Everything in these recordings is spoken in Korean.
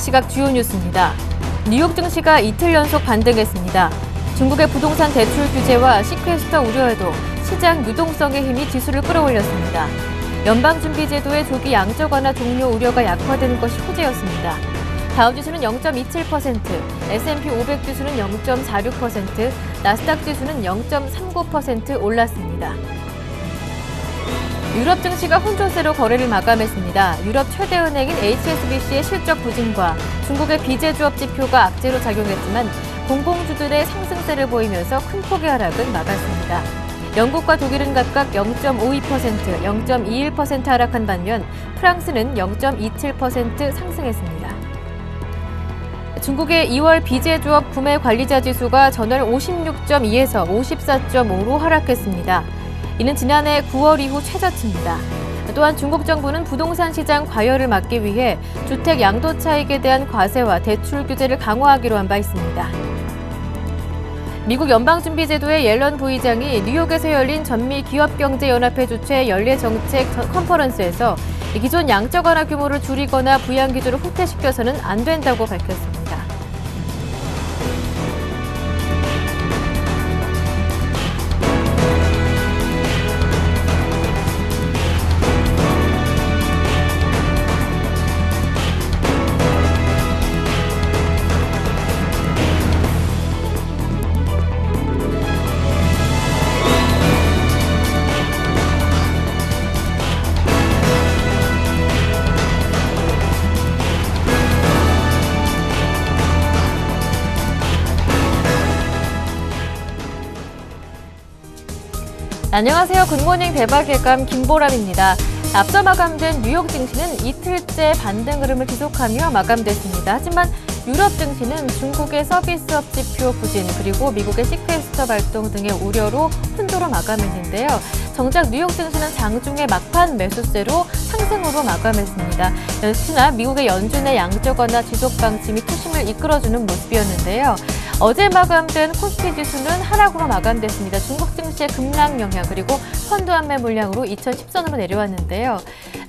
시각 주요 뉴스입니다. 뉴욕 증시가 이틀 연속 반등했습니다. 중국의 부동산 대출 규제와 시퀘스터 우려에도 시장 유동성의 힘이 지수를 끌어올렸습니다. 연방준비제도의 조기 양적 완화 종료 우려가 약화되는 것이 호재였습니다. 다우지수는 0.27%, S&P 500 지수는 0.46%, 나스닥 지수는 0.39% 올랐습니다. 유럽 증시가 혼조세로 거래를 마감했습니다. 유럽 최대 은행인 HSBC의 실적 부진과 중국의 비제조업 지표가 악재로 작용했지만 공공주들의 상승세를 보이면서 큰 폭의 하락은 막았습니다. 영국과 독일은 각각 0.52%, 0.21% 하락한 반면 프랑스는 0.27% 상승했습니다. 중국의 2월 비제조업 구매 관리자 지수가 전월 56.2에서 54.5로 하락했습니다. 이는 지난해 9월 이후 최저치입니다. 또한 중국 정부는 부동산 시장 과열을 막기 위해 주택 양도 차익에 대한 과세와 대출 규제를 강화하기로 한 바 있습니다. 미국 연방준비제도의 옐런 부의장이 뉴욕에서 열린 전미기업경제연합회 주최 연례정책 컨퍼런스에서 기존 양적 완화 규모를 줄이거나 부양 기조를 후퇴시켜서는 안 된다고 밝혔습니다. 안녕하세요. 굿모닝 대박예감 김보람입니다. 앞서 마감된 뉴욕 증시는 이틀째 반등 흐름을 지속하며 마감됐습니다. 하지만 유럽 증시는 중국의 서비스업 지표 부진 그리고 미국의 시퀘스터 발동 등의 우려로 혼조로 마감했는데요. 정작 뉴욕 증시는 장중에 막판 매수세로 상승으로 마감했습니다. 역시나 미국의 연준의 양적 완화 지속 방침이 투심을 이끌어주는 모습이었는데요. 어제 마감된 코스피 지수는 하락으로 마감됐습니다. 중국 증시의 급락 영향 그리고 펀드 환매 물량으로 2010선으로 내려왔는데요.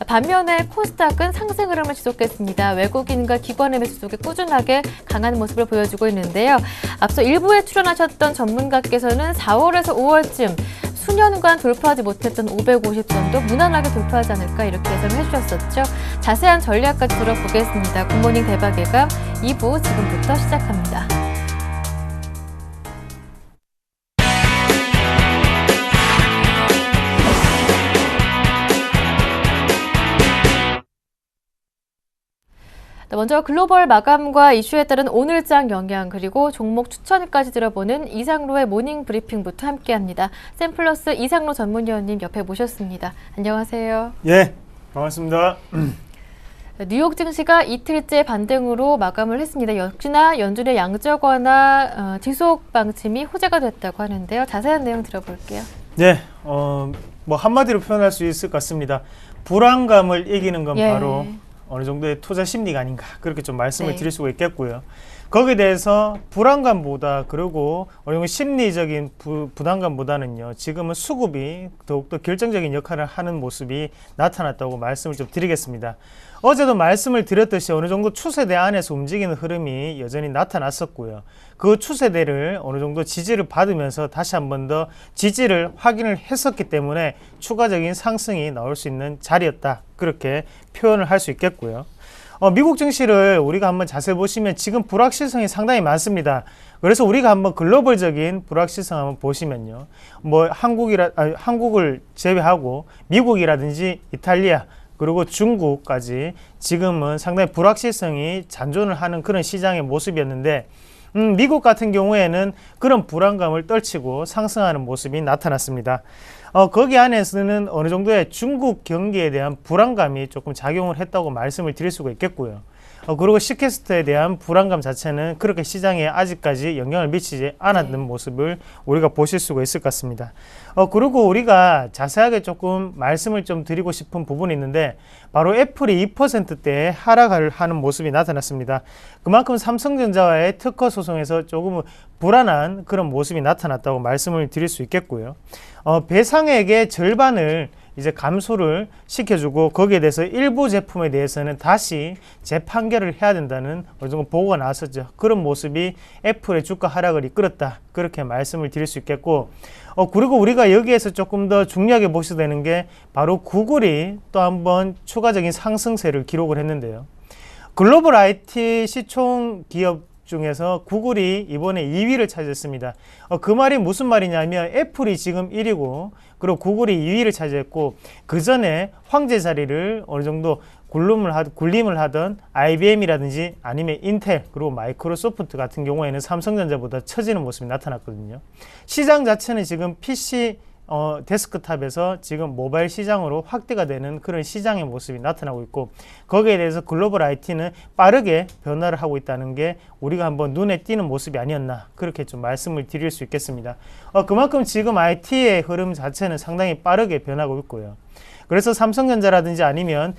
반면에 코스닥은 상승 흐름을 지속했습니다. 외국인과 기관의 매수 속에 꾸준하게 강한 모습을 보여주고 있는데요. 앞서 일부에 출연하셨던 전문가께서는 4월에서 5월쯤 수년간 돌파하지 못했던 550선도 무난하게 돌파하지 않을까 이렇게 예상을 해주셨었죠. 자세한 전략까지 들어보겠습니다. 굿모닝 대박예감 2부 지금부터 시작합니다. 먼저 글로벌 마감과 이슈에 따른 오늘장 영향 그리고 종목 추천까지 들어보는 이상로의 모닝 브리핑부터 함께합니다. 샘플러스 이상로 전문위원님 옆에 모셨습니다. 안녕하세요. 예, 반갑습니다. 뉴욕 증시가 이틀째 반등으로 마감을 했습니다. 역시나 연준의 양적 완화 지속 방침이 호재가 됐다고 하는데요. 자세한 내용 들어볼게요. 네, 뭐 한마디로 표현할 수 있을 것 같습니다. 불안감을 이기는 건 바로 어느 정도의 투자 심리가 아닌가 그렇게 좀 말씀을 드릴 수가 있겠고요. 거기에 대해서 불안감보다 그리고 어느 정도 심리적인 부담감보다는요. 지금은 수급이 더욱더 결정적인 역할을 하는 모습이 나타났다고 말씀을 좀 드리겠습니다. 어제도 말씀을 드렸듯이 어느 정도 추세대 안에서 움직이는 흐름이 여전히 나타났었고요. 그 추세대를 어느 정도 지지를 받으면서 다시 한 번 더 지지를 확인을 했었기 때문에 추가적인 상승이 나올 수 있는 자리였다. 그렇게 표현을 할 수 있겠고요. 미국 증시를 우리가 한번 자세히 보시면 지금 불확실성이 상당히 많습니다. 그래서 우리가 한번 글로벌적인 불확실성 한번 보시면요. 뭐 한국을 제외하고 미국이라든지 이탈리아 그리고 중국까지 지금은 상당히 불확실성이 잔존을 하는 그런 시장의 모습이었는데 미국 같은 경우에는 그런 불안감을 떨치고 상승하는 모습이 나타났습니다. 거기 안에서는 어느 정도의 중국 경기에 대한 불안감이 조금 작용을 했다고 말씀을 드릴 수가 있겠고요. 그리고 시퀘스터에 대한 불안감 자체는 그렇게 시장에 아직까지 영향을 미치지 않았는 모습을 우리가 보실 수가 있을 것 같습니다. 그리고 우리가 자세하게 조금 말씀을 좀 드리고 싶은 부분이 있는데 바로 애플이 2%대의 하락을 하는 모습이 나타났습니다. 그만큼 삼성전자와의 특허 소송에서 조금 불안한 그런 모습이 나타났다고 말씀을 드릴 수 있겠고요. 배상액의 절반을 이제 감소를 시켜주고 거기에 대해서 일부 제품에 대해서는 다시 재판결을 해야 된다는 어느 정도 보고가 나왔었죠. 그런 모습이 애플의 주가 하락을 이끌었다. 그렇게 말씀을 드릴 수 있겠고 그리고 우리가 여기에서 조금 더 중요하게 보셔야 되는 게 바로 구글이 또 한번 추가적인 상승세를 기록을 했는데요. 글로벌 IT 시총 기업 중에서 구글이 이번에 2위를 차지했습니다. 그 말이 무슨 말이냐면 애플이 지금 1위고 그리고 구글이 2위를 차지했고 그 전에 황제 자리를 어느 정도 군림을 하던 IBM이라든지 아니면 인텔 그리고 마이크로소프트 같은 경우에는 삼성전자보다 처지는 모습이 나타났거든요. 시장 자체는 지금 PC 데스크탑에서 지금 모바일 시장으로 확대가 되는 그런 시장의 모습이 나타나고 있고 거기에 대해서 글로벌 IT는 빠르게 변화를 하고 있다는 게 우리가 한번 눈에 띄는 모습이 아니었나 그렇게 좀 말씀을 드릴 수 있겠습니다. 그만큼 지금 IT의 흐름 자체는 상당히 빠르게 변하고 있고요. 그래서 삼성전자라든지 아니면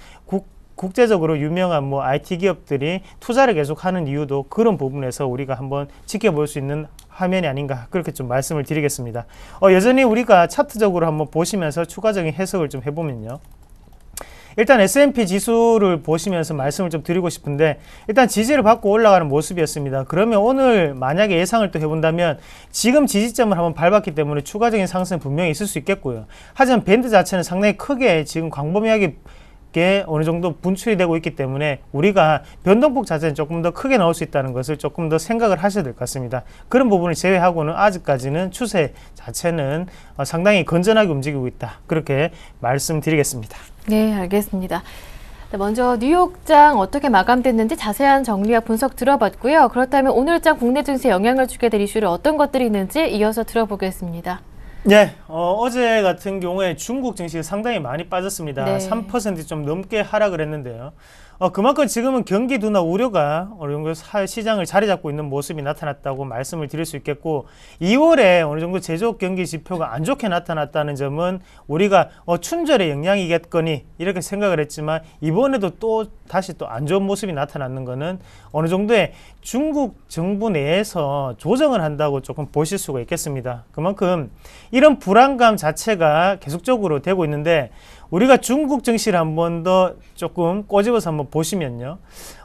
국제적으로 유명한 IT 기업들이 투자를 계속하는 이유도 그런 부분에서 우리가 한번 지켜볼 수 있는 화면이 아닌가 그렇게 좀 말씀을 드리겠습니다. 여전히 우리가 차트적으로 한번 보시면서 추가적인 해석을 좀 해보면요. 일단 S&P 지수를 보시면서 말씀을 좀 드리고 싶은데 일단 지지를 받고 올라가는 모습이었습니다. 그러면 오늘 만약에 예상을 또 해본다면 지금 지지점을 한번 밟았기 때문에 추가적인 상승은 분명히 있을 수 있겠고요. 하지만 밴드 자체는 상당히 크게 지금 광범위하게 어느 정도 분출이 되고 있기 때문에 우리가 변동폭 자체는 조금 더 크게 나올 수 있다는 것을 조금 더 생각을 하셔야 될 것 같습니다. 그런 부분을 제외하고는 아직까지는 추세 자체는 상당히 건전하게 움직이고 있다. 그렇게 말씀드리겠습니다. 네, 알겠습니다. 먼저 뉴욕장 어떻게 마감됐는지 자세한 정리와 분석 들어봤고요. 그렇다면 오늘장 국내 증시에 영향을 주게 될 이슈를 어떤 것들이 있는지 이어서 들어보겠습니다. 네, 어제 같은 경우에 중국 증시가 상당히 많이 빠졌습니다. 네. 3% 좀 넘게 하락을 했는데요. 그만큼 지금은 경기 둔화 우려가 어느 정도 시장을 자리 잡고 있는 모습이 나타났다고 말씀을 드릴 수 있겠고 2월에 어느 정도 제조업 경기 지표가 안 좋게 나타났다는 점은 우리가 춘절의 영향이겠거니 이렇게 생각을 했지만 이번에도 또 다시 또 안 좋은 모습이 나타났는 것은 어느 정도의 중국 정부 내에서 조정을 한다고 조금 보실 수가 있겠습니다. 그만큼 이런 불안감 자체가 계속적으로 되고 있는데 우리가 중국 증시를 한 번 더 조금 꼬집어서 한번 보시면요.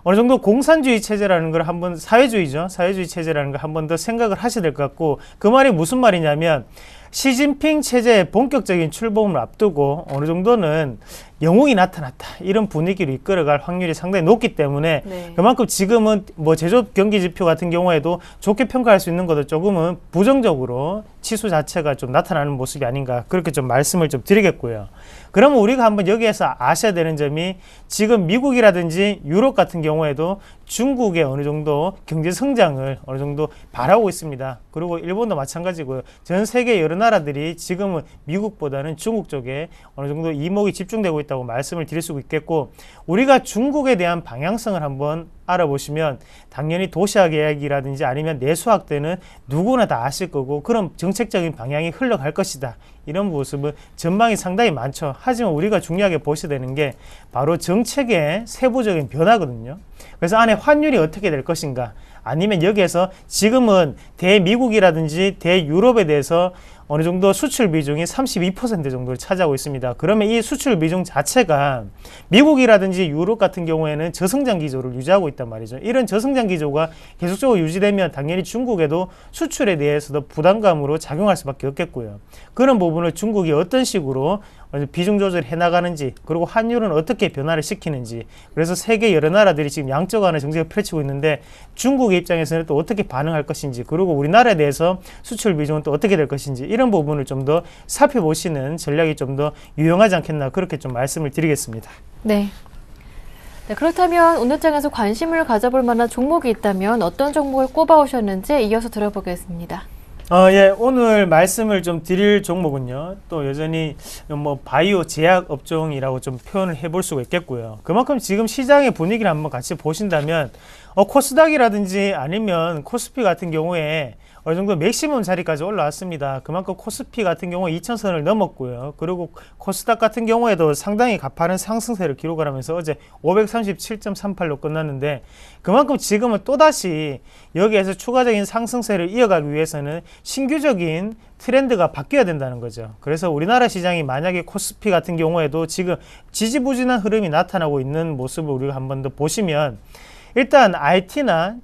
어느 정도 공산주의 체제라는 걸 한번 사회주의죠. 사회주의 체제라는 걸 한 번 더 생각을 하셔야 될 것 같고 그 말이 무슨 말이냐면 시진핑 체제의 본격적인 출범을 앞두고 어느 정도는 영웅이 나타났다. 이런 분위기로 이끌어갈 확률이 상당히 높기 때문에 네. 그만큼 지금은 제조업 경기 지표 같은 경우에도 좋게 평가할 수 있는 것도 조금은 부정적으로 치수 자체가 좀 나타나는 모습이 아닌가 그렇게 좀 말씀을 좀 드리겠고요. 그러면 우리가 한번 여기에서 아셔야 되는 점이 지금 미국이라든지 유럽 같은 경우에도 중국의 어느 정도 경제 성장을 어느 정도 바라고 있습니다. 그리고 일본도 마찬가지고요. 전 세계 여러 나라들이 지금은 미국보다는 중국 쪽에 어느 정도 이목이 집중되고 있다고 말씀을 드릴 수 있겠고 우리가 중국에 대한 방향성을 한번 알아보시면 당연히 도시화 계획이라든지 아니면 내수학 때는 누구나 다 아실 거고 그런 정책적인 방향이 흘러갈 것이다. 이런 모습은 전망이 상당히 많죠. 하지만 우리가 중요하게 보셔야 되는 게 바로 정책의 세부적인 변화거든요. 그래서 안에 환율이 어떻게 될 것인가 아니면 여기에서 지금은 대미국이라든지 대유럽에 대해서 어느 정도 수출 비중이 32% 정도를 차지하고 있습니다. 그러면 이 수출 비중 자체가 미국이라든지 유럽 같은 경우에는 저성장 기조를 유지하고 있단 말이죠. 이런 저성장 기조가 계속적으로 유지되면 당연히 중국에도 수출에 대해서도 부담감으로 작용할 수밖에 없겠고요. 그런 부분을 중국이 어떤 식으로 비중 조절을 해나가는지 그리고 환율은 어떻게 변화를 시키는지 그래서 세계 여러 나라들이 지금 양적 완화 정책을 펼치고 있는데 중국의 입장에서는 또 어떻게 반응할 것인지 그리고 우리나라에 대해서 수출 비중은 또 어떻게 될 것인지 이런 부분을 좀 더 살펴보시는 전략이 좀 더 유용하지 않겠나 그렇게 좀 말씀을 드리겠습니다. 네. 네, 그렇다면 오늘장에서 관심을 가져볼 만한 종목이 있다면 어떤 종목을 꼽아오셨는지 이어서 들어보겠습니다. 예, 오늘 말씀을 좀 드릴 종목은요, 또 여전히 바이오 제약 업종이라고 좀 표현을 해볼 수가 있겠고요. 그만큼 지금 시장의 분위기를 한번 같이 보신다면, 코스닥이라든지 아니면 코스피 같은 경우에 어느 정도 맥시멈 자리까지 올라왔습니다. 그만큼 코스피 같은 경우에 2000선을 넘었고요. 그리고 코스닥 같은 경우에도 상당히 가파른 상승세를 기록을 하면서 어제 537.38로 끝났는데, 그만큼 지금은 또다시 여기에서 추가적인 상승세를 이어가기 위해서는 신규적인 트렌드가 바뀌어야 된다는 거죠. 그래서 우리나라 시장이 만약에 코스피 같은 경우에도 지금 지지부진한 흐름이 나타나고 있는 모습을 우리가 한 번 더 보시면, 일단 IT나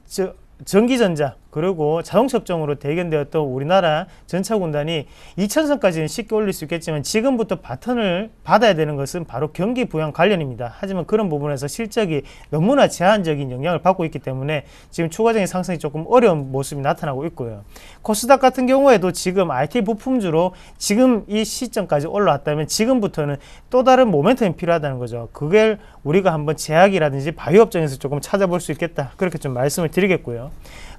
전기전자 그리고 자동차 업종으로 대견되었던 우리나라 전차군단이 2000선까지는 쉽게 올릴 수 있겠지만, 지금부터 바턴을 받아야 되는 것은 바로 경기 부양 관련입니다. 하지만 그런 부분에서 실적이 너무나 제한적인 영향을 받고 있기 때문에 지금 추가적인 상승이 조금 어려운 모습이 나타나고 있고요. 코스닥 같은 경우에도 지금 IT 부품주로 지금 이 시점까지 올라왔다면 지금부터는 또 다른 모멘텀이 필요하다는 거죠. 그걸 우리가 한번 제약이라든지 바이오 업종에서 조금 찾아볼 수 있겠다, 그렇게 좀 말씀을 드리겠고요.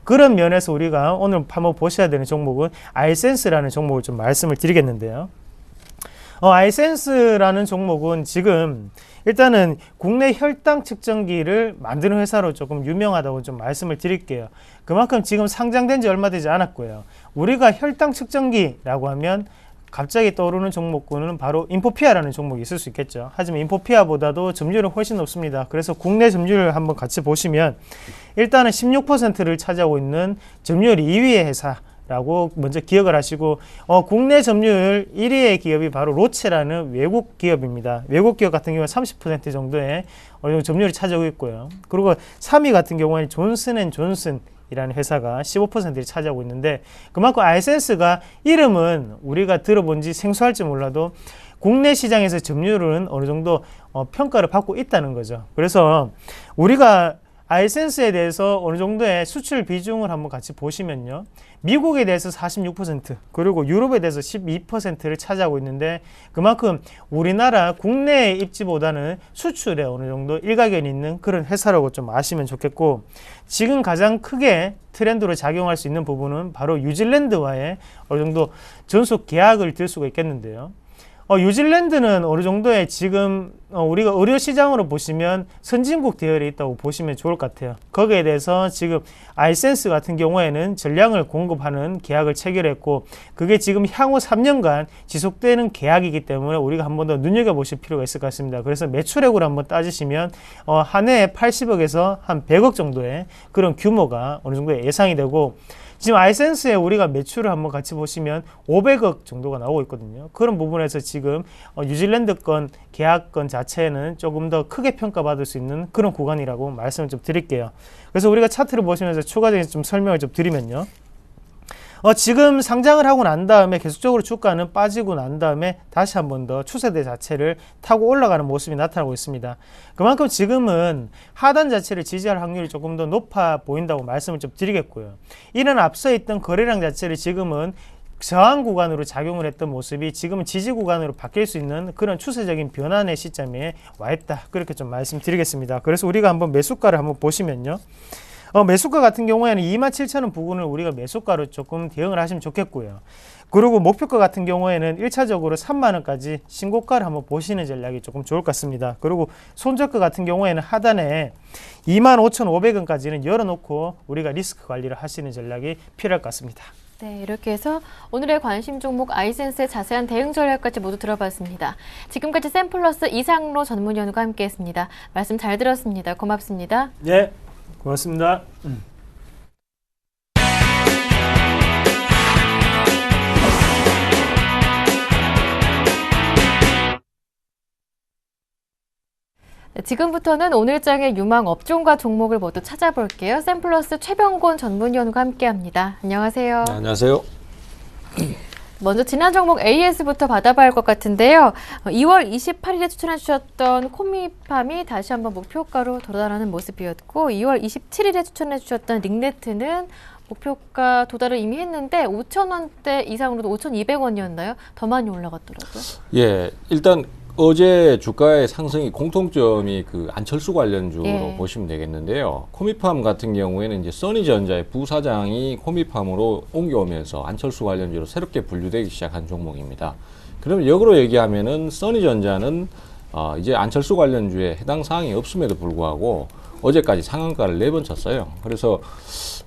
그런 면에서 우리가 오늘 한번 보셔야 되는 종목은 아이센스라는 종목을 좀 말씀을 드리겠는데요. 아이센스라는 종목은 지금 일단은 국내 혈당 측정기를 만드는 회사로 조금 유명하다고 좀 말씀을 드릴게요. 그만큼 지금 상장된 지 얼마 되지 않았고요. 우리가 혈당 측정기라고 하면 갑자기 떠오르는 종목군은 바로 인포피아라는 종목이 있을 수 있겠죠. 하지만 인포피아보다도 점유율은 훨씬 높습니다. 그래서 국내 점유율을 한번 같이 보시면 일단은 16%를 차지하고 있는 점유율 2위의 회사라고 먼저 기억을 하시고, 국내 점유율 1위의 기업이 바로 로체라는 외국 기업입니다. 외국 기업 같은 경우는 30% 정도의 점유율을 차지하고 있고요. 그리고 3위 같은 경우에는 존슨앤존슨 이라는 회사가 15%를 차지하고 있는데, 그만큼 아이센스가 이름은 우리가 들어본 지 생소할지 몰라도 국내 시장에서 점유율은 어느 정도 평가를 받고 있다는 거죠. 그래서 우리가 아이센스에 대해서 어느 정도의 수출 비중을 한번 같이 보시면요, 미국에 대해서 46%, 그리고 유럽에 대해서 12%를 차지하고 있는데, 그만큼 우리나라 국내 입지보다는 수출에 어느 정도 일가견이 있는 그런 회사라고 좀 아시면 좋겠고, 지금 가장 크게 트렌드로 작용할 수 있는 부분은 바로 뉴질랜드와의 어느 정도 전속 계약을 들 수가 있겠는데요. 뉴질랜드는 어느 정도의 지금 우리가 의료 시장으로 보시면 선진국 대열에 있다고 보시면 좋을 것 같아요. 거기에 대해서 지금 아이센스 같은 경우에는 전량을 공급하는 계약을 체결했고, 그게 지금 향후 3년간 지속되는 계약이기 때문에 우리가 한 번 더 눈여겨보실 필요가 있을 것 같습니다. 그래서 매출액으로 한번 따지시면 한 해에 80억에서 한 100억 정도의 그런 규모가 어느 정도 예상이 되고, 지금 아이센스에 우리가 매출을 한번 같이 보시면 500억 정도가 나오고 있거든요. 그런 부분에서 지금 뉴질랜드 건 계약건 자체는 조금 더 크게 평가받을 수 있는 그런 구간이라고 말씀을 좀 드릴게요. 그래서 우리가 차트를 보시면서 추가적인 좀 설명을 좀 드리면요, 지금 상장을 하고 난 다음에 계속적으로 주가는 빠지고 난 다음에 다시 한 번 더 추세대 자체를 타고 올라가는 모습이 나타나고 있습니다. 그만큼 지금은 하단 자체를 지지할 확률이 조금 더 높아 보인다고 말씀을 좀 드리겠고요. 이런 앞서 있던 거래량 자체를 지금은 저항 구간으로 작용을 했던 모습이 지금은 지지 구간으로 바뀔 수 있는 그런 추세적인 변환의 시점에 와 있다, 그렇게 좀 말씀드리겠습니다. 그래서 우리가 한번 매수가를 한번 보시면요, 매수가 같은 경우에는 27,000원 부근을 우리가 매수가로 조금 대응을 하시면 좋겠고요. 그리고 목표가 같은 경우에는 1차적으로 3만원까지 신고가를 한번 보시는 전략이 조금 좋을 것 같습니다. 그리고 손저가 같은 경우에는 하단에 25,500원까지는 열어놓고 우리가 리스크 관리를 하시는 전략이 필요할 것 같습니다. 네, 이렇게 해서 오늘의 관심 종목 아이센스의 자세한 대응 전략까지 모두 들어봤습니다. 지금까지 샘플러스 이상로 전문위원과 함께했습니다. 말씀 잘 들었습니다. 고맙습니다. 네, 고맙습니다. 네, 지금부터는 오늘장의 유망 업종과 종목을 모두 찾아볼게요. 샘플러스 최병곤 전문위원과 함께합니다. 안녕하세요. 네, 안녕하세요. 먼저 지난 종목 AS부터 받아봐야 할 것 같은데요. 2월 28일에 추천해 주셨던 코미팜이 다시 한번 목표가로 도달하는 모습이었고, 2월 27일에 추천해 주셨던 링네트는 목표가 도달을 이미 했는데 5,000원대 이상으로도 5,200원이었나요? 더 많이 올라갔더라고요. 예, 일단 어제 주가의 상승이 공통점이 그 안철수 관련주로 예. 보시면 되겠는데요. 코미팜 같은 경우에는 이제 써니전자의 부사장이 코미팜으로 옮겨오면서 안철수 관련주로 새롭게 분류되기 시작한 종목입니다. 그러면 역으로 얘기하면은 써니전자는 이제 안철수 관련주에 해당 사항이 없음에도 불구하고 어제까지 상한가를 4번 쳤어요. 그래서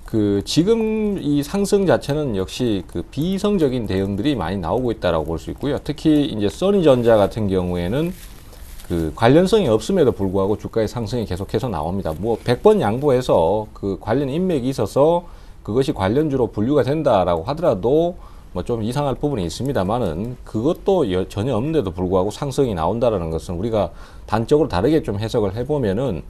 그 지금 이 상승 자체는 역시 그 비이성적인 대응들이 많이 나오고 있다라고 볼 수 있고요. 특히 이제 써니전자 같은 경우에는 그 관련성이 없음에도 불구하고 주가의 상승이 계속해서 나옵니다. 뭐 100번 양보해서 그 관련 인맥이 있어서 그것이 관련주로 분류가 된다라고 하더라도 뭐 좀 이상할 부분이 있습니다만은 그것도 전혀 없는데도 불구하고 상승이 나온다라는 것은 우리가 단적으로 다르게 좀 해석을 해보면은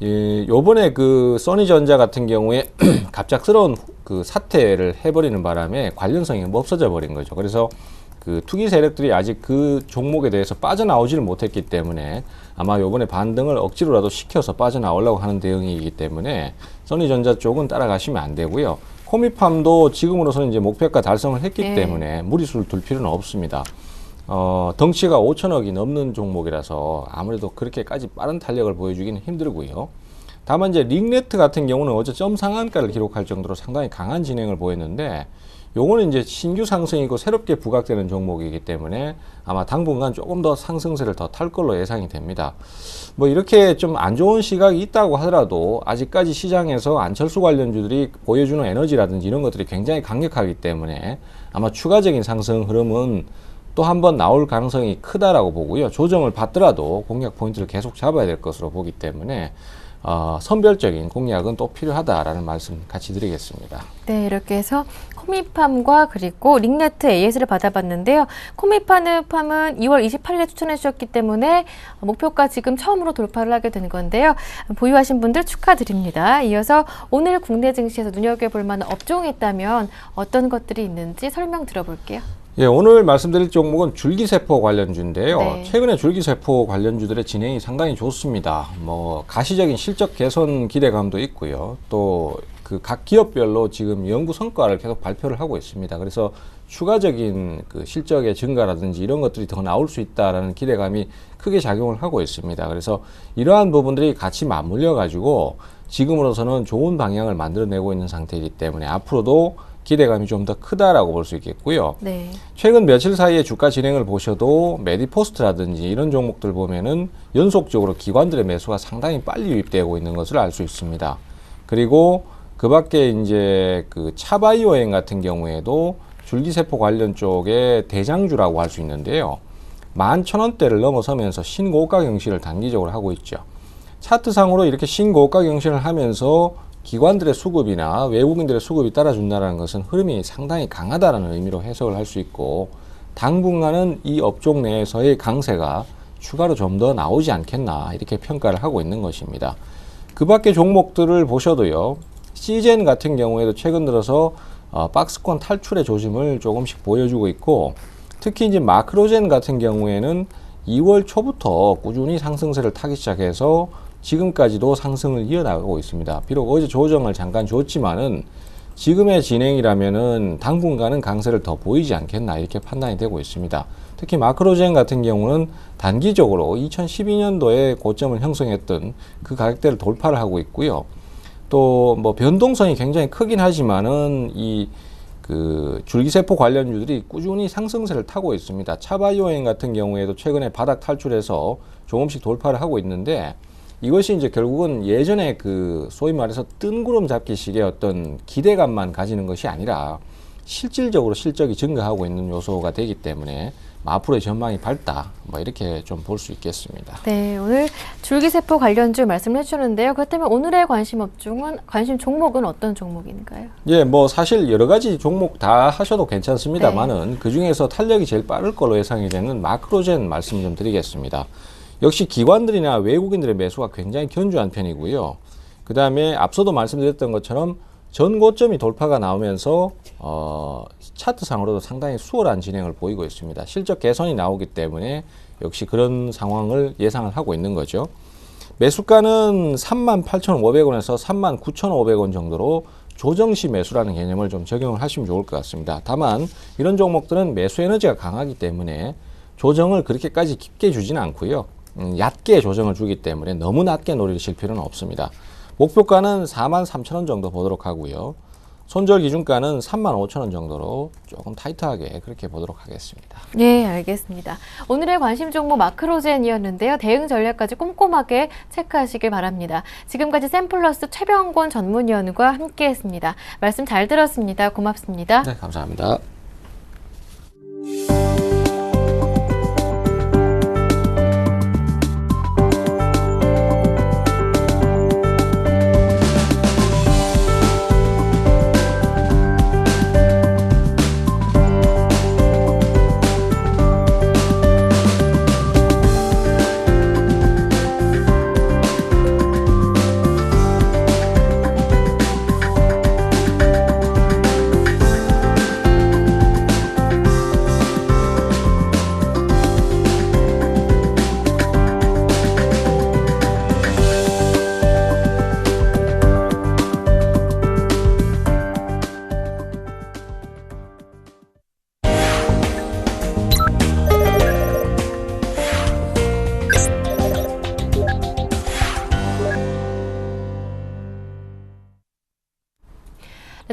요번에 그 써니전자 같은 경우에 갑작스러운 그 사태를 해버리는 바람에 관련성이 없어져 버린 거죠. 그래서 그 투기 세력들이 아직 그 종목에 대해서 빠져나오지를 못했기 때문에 아마 요번에 반등을 억지로라도 시켜서 빠져나오려고 하는 대응이기 때문에 써니전자 쪽은 따라가시면 안 되고요. 코미팜도 지금으로서는 이제 목표가 달성을 했기 때문에 무리수를 둘 필요는 없습니다. 덩치가 5천억이 넘는 종목이라서 아무래도 그렇게까지 빠른 탄력을 보여주기는 힘들고요. 다만 이제 링네트 같은 경우는 어제 점 상한가를 기록할 정도로 상당히 강한 진행을 보였는데 요거는 이제 신규 상승이고 새롭게 부각되는 종목이기 때문에 아마 당분간 조금 더 상승세를 더 탈 걸로 예상이 됩니다. 뭐 이렇게 좀 안 좋은 시각이 있다고 하더라도 아직까지 시장에서 안철수 관련주들이 보여주는 에너지라든지 이런 것들이 굉장히 강력하기 때문에 아마 추가적인 상승 흐름은 또 한 번 나올 가능성이 크다라고 보고요. 조정을 받더라도 공략 포인트를 계속 잡아야 될 것으로 보기 때문에 선별적인 공략은 또 필요하다라는 말씀 같이 드리겠습니다. 네, 이렇게 해서 코미팜과 그리고 링네트 AS를 받아봤는데요. 코미팜은 2월 28일에 추천해 주셨기 때문에 목표가 지금 처음으로 돌파를 하게 된 건데요. 보유하신 분들 축하드립니다. 이어서 오늘 국내 증시에서 눈여겨볼 만한 업종이 있다면 어떤 것들이 있는지 설명 들어볼게요. 예, 오늘 말씀드릴 종목은 줄기세포 관련주인데요. 네. 최근에 줄기세포 관련주들의 진행이 상당히 좋습니다. 뭐 가시적인 실적 개선 기대감도 있고요. 또 그 각 기업별로 지금 연구 성과를 계속 발표를 하고 있습니다. 그래서 추가적인 그 실적의 증가라든지 이런 것들이 더 나올 수 있다라는 기대감이 크게 작용을 하고 있습니다. 그래서 이러한 부분들이 같이 맞물려 가지고 지금으로서는 좋은 방향을 만들어내고 있는 상태이기 때문에 앞으로도 기대감이 좀 더 크다라고 볼 수 있겠고요. 네. 최근 며칠 사이에 주가 진행을 보셔도 메디포스트라든지 이런 종목들 보면은 연속적으로 기관들의 매수가 상당히 빨리 유입되고 있는 것을 알 수 있습니다. 그리고 그 밖에 이제 그 차바이오행 같은 경우에도 줄기세포 관련 쪽의 대장주라고 할 수 있는데요. 11,000원대를 넘어서면서 신고가 경신을 단기적으로 하고 있죠. 차트상으로 이렇게 신고가 경신을 하면서 기관들의 수급이나 외국인들의 수급이 따라준다는 것은 흐름이 상당히 강하다는 의미로 해석을 할 수 있고 당분간은 이 업종 내에서의 강세가 추가로 좀 더 나오지 않겠나 이렇게 평가를 하고 있는 것입니다. 그 밖에 종목들을 보셔도요. 시젠 같은 경우에도 최근 들어서 박스권 탈출의 조짐을 조금씩 보여주고 있고 특히 이제 마크로젠 같은 경우에는 2월 초부터 꾸준히 상승세를 타기 시작해서 지금까지도 상승을 이어나가고 있습니다. 비록 어제 조정을 잠깐 줬지만은 지금의 진행이라면은 당분간은 강세를 더 보이지 않겠나 이렇게 판단이 되고 있습니다. 특히 마크로젠 같은 경우는 단기적으로 2012년도에 고점을 형성했던 그 가격대를 돌파를 하고 있고요. 또 뭐 변동성이 굉장히 크긴 하지만은 이 그 줄기세포 관련주들이 꾸준히 상승세를 타고 있습니다. 차바이오행 같은 경우에도 최근에 바닥 탈출해서 조금씩 돌파를 하고 있는데 이것이 이제 결국은 예전에 그 소위 말해서 뜬구름 잡기식의 어떤 기대감만 가지는 것이 아니라 실질적으로 실적이 증가하고 있는 요소가 되기 때문에 앞으로의 전망이 밝다. 뭐 이렇게 좀 볼 수 있겠습니다. 네, 오늘 줄기세포 관련주 말씀해 주셨는데요. 그렇다면 오늘의 관심 종목은 어떤 종목인가요? 예, 뭐 사실 여러 가지 종목 다 하셔도 괜찮습니다만은 네. 그 중에서 탄력이 제일 빠를 걸로 예상이 되는 마크로젠 말씀 좀 드리겠습니다. 역시 기관들이나 외국인들의 매수가 굉장히 견조한 편이고요. 그 다음에 앞서도 말씀드렸던 것처럼 전 고점이 돌파가 나오면서 차트상으로도 상당히 수월한 진행을 보이고 있습니다. 실적 개선이 나오기 때문에 역시 그런 상황을 예상을 하고 있는 거죠. 매수가는 38,500원에서 39,500원 정도로 조정시 매수라는 개념을 좀 적용을 하시면 좋을 것 같습니다. 다만 이런 종목들은 매수 에너지가 강하기 때문에 조정을 그렇게까지 깊게 주지는 않고요. 얕게 조정을 주기 때문에 너무 낮게 노리실 필요는 없습니다. 목표가는 43,000원 정도 보도록 하고요. 손절 기준가는 35,000원 정도로 조금 타이트하게 그렇게 보도록 하겠습니다. 네, 알겠습니다. 오늘의 관심 종목 마크로젠이었는데요. 대응 전략까지 꼼꼼하게 체크하시길 바랍니다. 지금까지 샘플러스 최병곤 전문위원과 함께했습니다. 말씀 잘 들었습니다. 고맙습니다. 네, 감사합니다.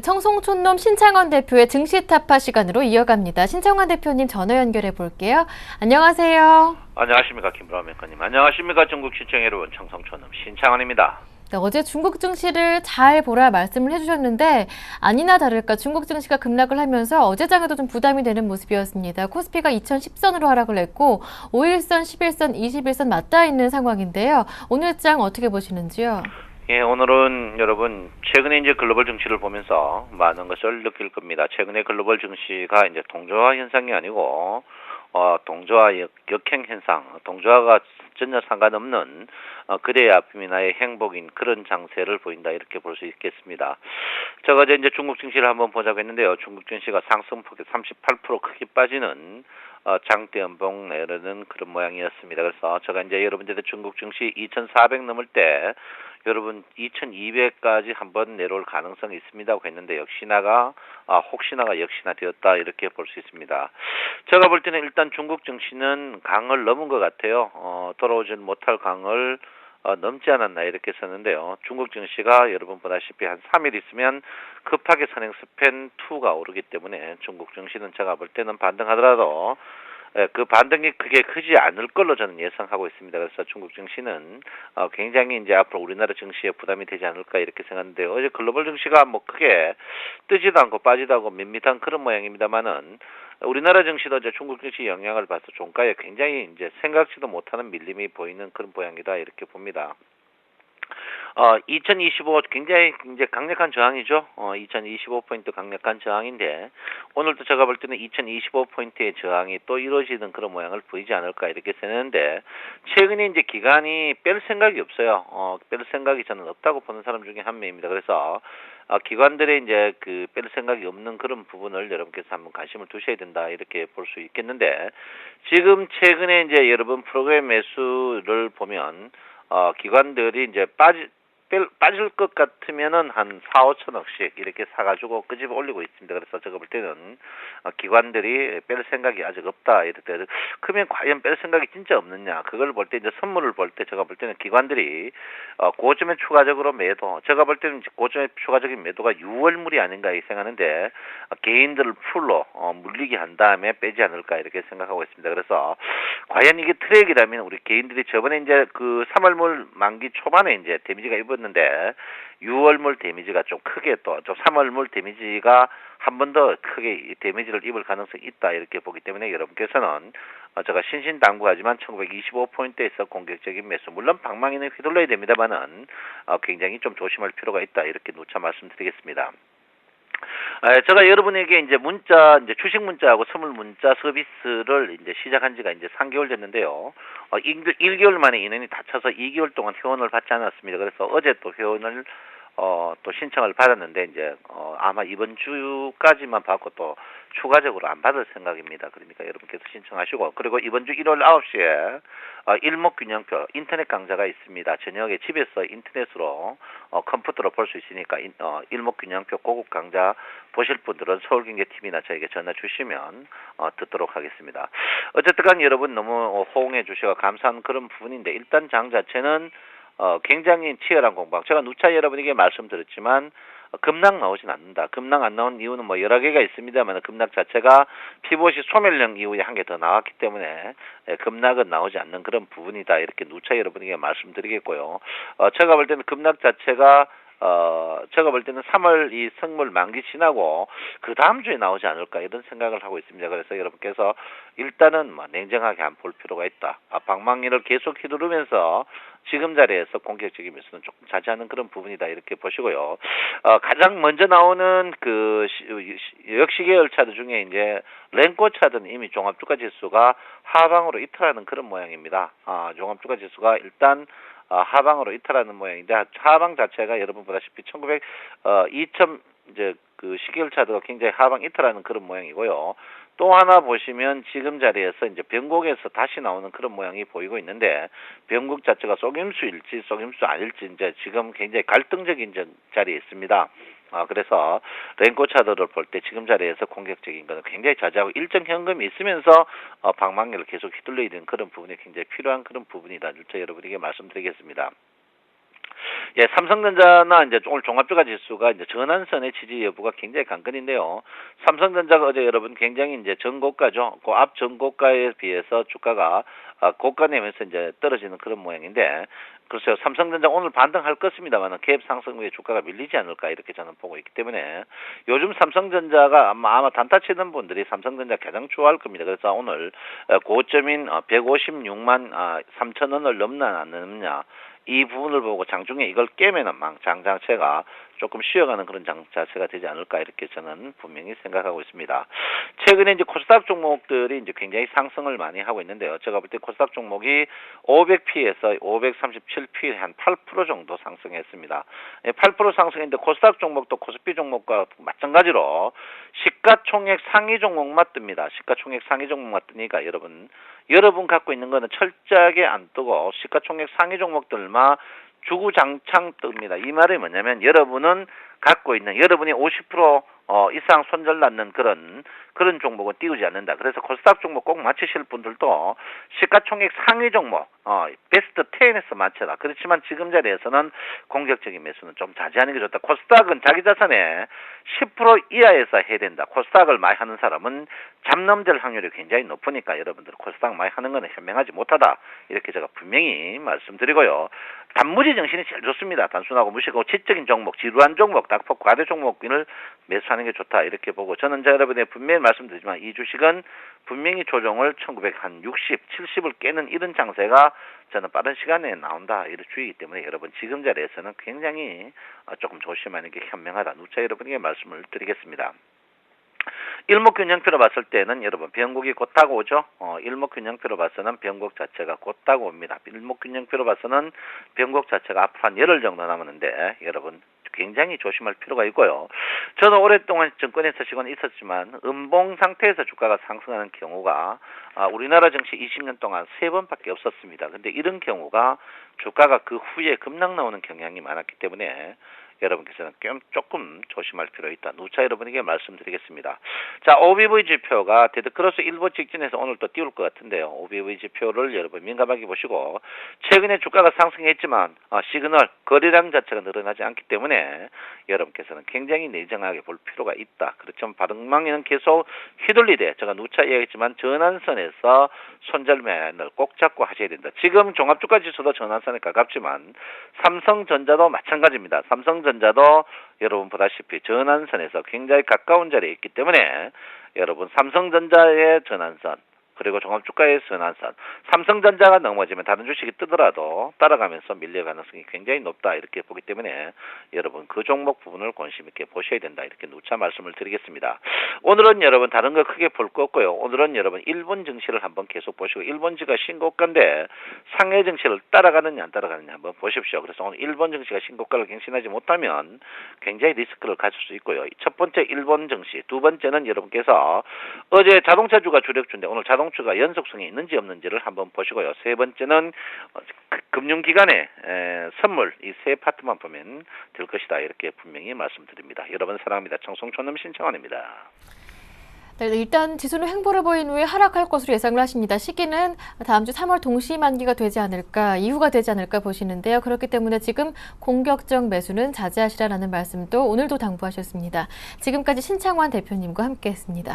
청송촌놈 신창원 대표의 증시 타파 시간으로 이어갑니다. 신창원 대표님 전화 연결해 볼게요. 안녕하세요. 안녕하십니까 김브라운 앵커님. 안녕하십니까 전국 시청 여러분. 청송촌놈 신창원입니다. 네, 어제 중국 증시를 잘 보라 말씀을 해주셨는데 아니나 다를까 중국 증시가 급락을 하면서 어제장에도 좀 부담이 되는 모습이었습니다. 코스피가 2010선으로 하락을 했고 5일선, 11선, 21선 맞닿아 있는 상황인데요. 오늘 장 어떻게 보시는지요? 예, 오늘은 여러분 최근에 이제 글로벌 증시를 보면서 많은 것을 느낄 겁니다. 최근에 글로벌 증시가 이제 동조화 현상이 아니고 동조화 역행 현상, 동조화가 전혀 상관없는 그래야 아픔이나의 행복인 그런 장세를 보인다 이렇게 볼 수 있겠습니다. 제가 이제 중국 증시를 한번 보자고 했는데요. 중국 증시가 상승폭이 38% 크게 빠지는 장대 연봉 내려는 그런 모양이었습니다. 그래서 제가 이제 여러분들한테 중국 증시 2,400 넘을 때 여러분 2,200까지 한번 내려올 가능성이 있습니다고 했는데 역시나가 역시나 되었다 이렇게 볼 수 있습니다. 제가 볼 때는 일단 중국 증시는 강을 넘은 것 같아요. 돌아오지 못할 강을 넘지 않았나 이렇게 썼는데요. 중국 증시가 여러분 보다시피 한 3일 있으면 급하게 선행 스팬 2가 오르기 때문에 중국 증시는 제가 볼 때는 반등하더라도 그 반등이 크게 크지 않을 걸로 저는 예상하고 있습니다. 그래서 중국 증시는 굉장히 이제 앞으로 우리나라 증시에 부담이 되지 않을까 이렇게 생각하는데요. 어제 글로벌 증시가 뭐 크게 뜨지도 않고 빠지도 않고 밋밋한 그런 모양입니다만은 우리나라 증시도 이제 중국 증시 영향을 봐서 종가에 굉장히 이제 생각지도 못하는 밀림이 보이는 그런 모양이다 이렇게 봅니다. 2025 굉장히 이제 강력한 저항이죠. 2025포인트 강력한 저항인데 오늘도 제가 볼 때는 2025포인트의 저항이 또 이루어지는 그런 모양을 보이지 않을까 이렇게 생각하는데 최근에 이제 기관이 뺄 생각이 없어요. 뺄 생각이 저는 없다고 보는 사람 중에 한 명입니다. 그래서 기관들의 이제 그 뺄 생각이 없는 그런 부분을 여러분께서 한번 관심을 두셔야 된다 이렇게 볼 수 있겠는데 지금 최근에 이제 여러분 프로그램 매수를 보면 기관들이 이제 빠질 것 같으면은 한 4, 5천억씩 이렇게 사가지고 끄집어 올리고 있습니다. 그래서 제가 볼 때는 기관들이 뺄 생각이 아직 없다. 이럴 때 그러면 과연 뺄 생각이 진짜 없느냐? 그걸 볼 때 이제 선물을 볼 때 제가 볼 때는 기관들이 고점에 추가적으로 매도. 제가 볼 때는 고점에 추가적인 매도가 6월물이 아닌가 이 생각하는데 개인들을 풀로 물리게 한 다음에 빼지 않을까 이렇게 생각하고 있습니다. 그래서 과연 이게 트랙이라면 우리 개인들이 저번에 이제 그 3월물 만기 초반에 이제 데미지가 입었는데 6월물 데미지가 좀 크게 또 3월물 데미지가 한 번 더 크게 데미지를 입을 가능성이 있다 이렇게 보기 때문에 여러분께서는 제가 신신당부하지만 1925포인트에서 공격적인 매수 물론 방망이는 휘둘러야 됩니다만은 굉장히 좀 조심할 필요가 있다 이렇게 누차 말씀드리겠습니다. 제가 여러분에게 이제 주식 문자하고 선물 문자 서비스를 이제 시작한 지가 이제 3개월 됐는데요. 1개월 만에 인원이 다 차서 2개월 동안 회원을 받지 않았습니다. 그래서 어제 또 회원을 또 신청을 받았는데 이제 아마 이번 주까지만 받고 또 추가적으로 안 받을 생각입니다. 그러니까 여러분께서 신청하시고 그리고 이번 주 1월 9시에 일목균형표 인터넷 강좌가 있습니다. 저녁에 집에서 인터넷으로 컴퓨터로 볼 수 있으니까 일목균형표 고급 강좌 보실 분들은 서울경제TV나 저에게 전화 주시면 듣도록 하겠습니다. 어쨌든 간에 여러분 너무 호응해 주셔서 감사한 그런 부분인데 일단 장 자체는 굉장히 치열한 공방. 제가 누차 여러분에게 말씀드렸지만 급락 나오진 않는다. 급락 안 나온 이유는 뭐 여러 개가 있습니다만 급락 자체가 피봇이 소멸령 이후에 한 개 더 나왔기 때문에 급락은 나오지 않는 그런 부분이다. 이렇게 누차 여러분에게 말씀드리겠고요. 제가 볼 때는 급락 자체가 제가 볼 때는 3월 이 성물 만기 지나고 그 다음 주에 나오지 않을까 이런 생각을 하고 있습니다. 그래서 여러분께서 일단은 뭐 냉정하게 안 볼 필요가 있다. 방망이를 계속 휘두르면서 지금 자리에서 공격적인 매수는 조금 자제하는 그런 부분이다 이렇게 보시고요. 가장 먼저 나오는 그 역시계열 차트 중에 이제 렌코 차트는 이미 종합주가지수가 하방으로 이탈하는 그런 모양입니다. 종합주가지수가 일단 하방으로 이탈하는 모양인데 하방 자체가 여러분 보다시피 2000 이제 그 시계열 차트가 굉장히 하방 이탈하는 그런 모양이고요. 또 하나 보시면 지금 자리에서 이제 변곡에서 다시 나오는 그런 모양이 보이고 있는데 변곡 자체가 속임수일지 속임수 아닐지 이제 지금 굉장히 갈등적인 자리에 있습니다. 그래서 렌코 차트를 볼 때 지금 자리에서 공격적인 것은 굉장히 자제하고 일정 현금이 있으면서 방망이를 계속 휘둘러야 되는 그런 부분이 굉장히 필요한 그런 부분이다. 저 여러분에게 말씀드리겠습니다. 예, 삼성전자나 이제 오늘 종합주가 지수가 이제 전환선의 지지 여부가 굉장히 관건인데요. 삼성전자가 어제 여러분 굉장히 이제 전고가죠. 그 앞 전고가에 비해서 주가가 고가 내면서 이제 떨어지는 그런 모양인데, 글쎄요, 삼성전자 오늘 반등할 것입니다만 갭 상승 후에 주가가 밀리지 않을까 이렇게 저는 보고 있기 때문에 요즘 삼성전자가 아마 단타 치는 분들이 삼성전자 가장 좋아할 겁니다. 그래서 오늘 고점인 156만 3천 원을 넘나 안 넘냐 이 부분을 보고 장중에 이걸 깨면은 장 자체가 조금 쉬어가는 그런 장 자체가 되지 않을까 이렇게 저는 분명히 생각하고 있습니다. 최근에 이제 코스닥 종목들이 이제 굉장히 상승을 많이 하고 있는데요. 제가 볼 때 코스닥 종목이 500P에서 537P 한 8% 정도 상승했습니다. 8% 상승했는데 코스닥 종목도 코스피 종목과 마찬가지로 시가총액 상위 종목만 뜹니다. 시가총액 상위 종목만 뜨니까 여러분 갖고 있는 거는 철저하게 안 뜨고 시가총액 상위 종목들만 주구장창 뜹니다. 이 말이 뭐냐면 여러분은 갖고 있는 여러분이 50% 이상 손절 낳는 그런 종목은 띄우지 않는다. 그래서 코스닥 종목 꼭 맞추실 분들도 시가총액 상위 종목 베스트 10에서 맞춰라. 그렇지만 지금 자리에서는 공격적인 매수는 좀 자제하는 게 좋다. 코스닥은 자기 자산의 10% 이하에서 해야 된다. 코스닥을 많이 하는 사람은 잡넘될 확률이 굉장히 높으니까 여러분들 코스닥 많이 하는 것은 현명하지 못하다. 이렇게 제가 분명히 말씀드리고요. 단무지 정신이 제일 좋습니다. 단순하고 무식하고 지적인 종목, 지루한 종목, 닥터 과대 종목을 매수하는 게 좋다. 이렇게 보고 저는 여러분의 분명히 말씀드리지만 이 주식은 분명히 조정을 1960, 70을 깨는 이런 장세가 저는 빠른 시간에 나온다. 이런 주의이기 때문에 여러분 지금 자리에서는 굉장히 조금 조심하는 게 현명하다. 누차 여러분에게 말씀을 드리겠습니다. 일목균형표로 봤을 때는 여러분 변곡이 곧 다가오죠. 일목균형표로 봐서는 변곡 자체가 곧 다가옵니다. 일목균형표로 봐서는 변곡 자체가 앞으로 한 열흘 정도 남았는데 여러분 굉장히 조심할 필요가 있고요. 저는 오랫동안 정권에서 시간이 있었지만 음봉 상태에서 주가가 상승하는 경우가 우리나라 정치 20년 동안 3번밖에 없었습니다. 근데 이런 경우가 주가가 그 후에 급락 나오는 경향이 많았기 때문에 여러분께서는 조금 조심할 필요가 있다. 누차 여러분에게 말씀드리겠습니다. 자, OBV 지표가 데드크로스 일보 직전에서 오늘 또 띄울 것 같은데요. OBV 지표를 여러분 민감하게 보시고 최근에 주가가 상승했지만 시그널, 거래량 자체가 늘어나지 않기 때문에 여러분께서는 굉장히 내정하게 볼 필요가 있다. 그렇지만 방망이는 계속 휘둘리되 제가 누차 이야기했지만 전환선에서 손절매를 꼭 잡고 하셔야 된다. 지금 종합주가지수도 전환선에 가깝지만 삼성전자도 마찬가지입니다. 삼성전자도 여러분 보다시피 전환선에서 굉장히 가까운 자리에 있기 때문에 여러분 삼성전자의 전환선 그리고 종합주가의 전환선 삼성전자가 넘어지면 다른 주식이 뜨더라도 따라가면서 밀릴 가능성이 굉장히 높다 이렇게 보기 때문에 여러분 그 종목 부분을 관심 있게 보셔야 된다 이렇게 누차 말씀을 드리겠습니다. 오늘은 여러분 다른 거 크게 볼 거 없고요. 오늘은 여러분 일본 증시를 한번 계속 보시고 일본지가 신고가인데 상해 증시를 따라가느냐 안 따라가느냐 한번 보십시오. 그래서 오늘 일본 증시가 신고가를 갱신하지 못하면 굉장히 리스크를 가질 수 있고요. 첫 번째 일본 증시, 두 번째는 여러분께서 어제 자동차주가 주력주인데 오늘 자동차가 연속성이 있는지 없는지를 한번 보시고요. 세 번째는 금융기관의 선물 이 세 파트만 보면 될 것이다 이렇게 분명히 말씀드립니다. 여러분 사랑합니다. 청송촌놈 신청환입니다. 네, 일단 지수는 횡보를 보인 후에 하락할 것으로 예상을 하십니다. 시기는 다음 주 3월 동시만기가 되지 않을까, 이후가 되지 않을까 보시는데요. 그렇기 때문에 지금 공격적 매수는 자제하시라는 말씀도 오늘도 당부하셨습니다. 지금까지 신창환 대표님과 함께했습니다.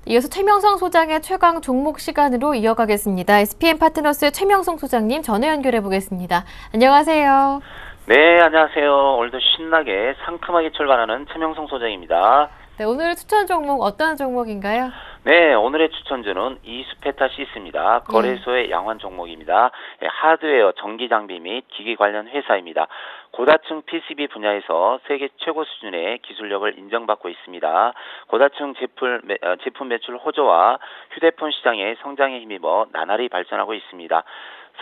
이어서 최명성 소장의 최강 종목 시간으로 이어가겠습니다. SPM 파트너스의 최명성 소장님 전화 연결해 보겠습니다. 안녕하세요. 네, 안녕하세요. 오늘도 신나게 상큼하게 출발하는 최명성 소장입니다. 네, 오늘 추천 종목 어떤 종목인가요? 네, 오늘의 추천주는 이수페타시스입니다. 거래소의 양환 종목입니다. 하드웨어, 전기 장비 및 기기 관련 회사입니다. 고다층 PCB 분야에서 세계 최고 수준의 기술력을 인정받고 있습니다. 고다층 제품 매출 호조와 휴대폰 시장의 성장에 힘입어 나날이 발전하고 있습니다.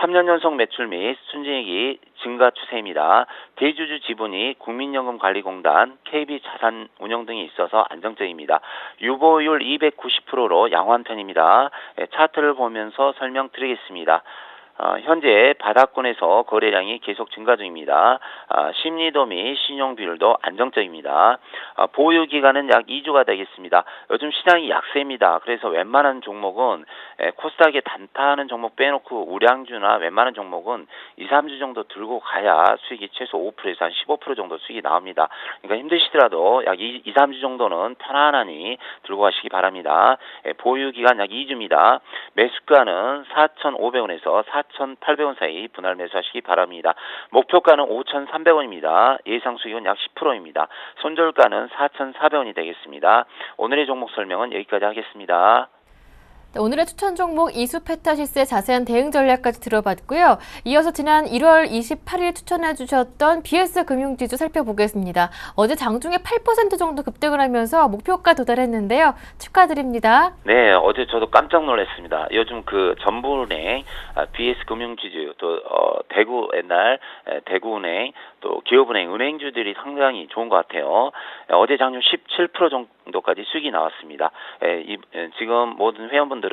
3년 연속 매출 및 순이익이 증가 추세입니다. 대주주 지분이 국민연금관리공단, KB자산운용 등이 있어서 안정적입니다. 유보율 290%로 양호한 편입니다. 차트를 보면서 설명드리겠습니다. 현재 바닥권에서 거래량이 계속 증가 중입니다. 심리도 및 신용 비율도 안정적입니다. 보유 기간은 약 2주가 되겠습니다. 요즘 시장이 약세입니다. 그래서 웬만한 종목은 코스닥에 단타하는 종목 빼놓고 우량주나 웬만한 종목은 2, 3주 정도 들고 가야 수익이 최소 5%에서 한 15% 정도 수익이 나옵니다. 그러니까 힘드시더라도 약 2, 3주 정도는 편안하니 들고 가시기 바랍니다. 보유 기간 약 2주입니다. 매수가는 4,500원에서 4,800원 사이 분할 매수하시기 바랍니다. 목표가는 5,300원입니다. 예상 수익은 약 10%입니다. 손절가는 4,400원이 되겠습니다. 오늘의 종목 설명은 여기까지 하겠습니다. 네, 오늘의 추천 종목 이수페타시스의 자세한 대응 전략까지 들어봤고요. 이어서 지난 1월 28일 추천해 주셨던 BS금융지주 살펴보겠습니다. 어제 장중에 8% 정도 급등을 하면서 목표가 도달했는데요. 축하드립니다. 네, 어제 저도 깜짝 놀랐습니다. 요즘 그 전부은행, BS금융지주, 또 대구 옛날 대구은행, 또 기업은행, 은행주들이 상당히 좋은 것 같아요. 어제 장중 17% 정도까지 수익이 나왔습니다. 지금 모든 회원분들은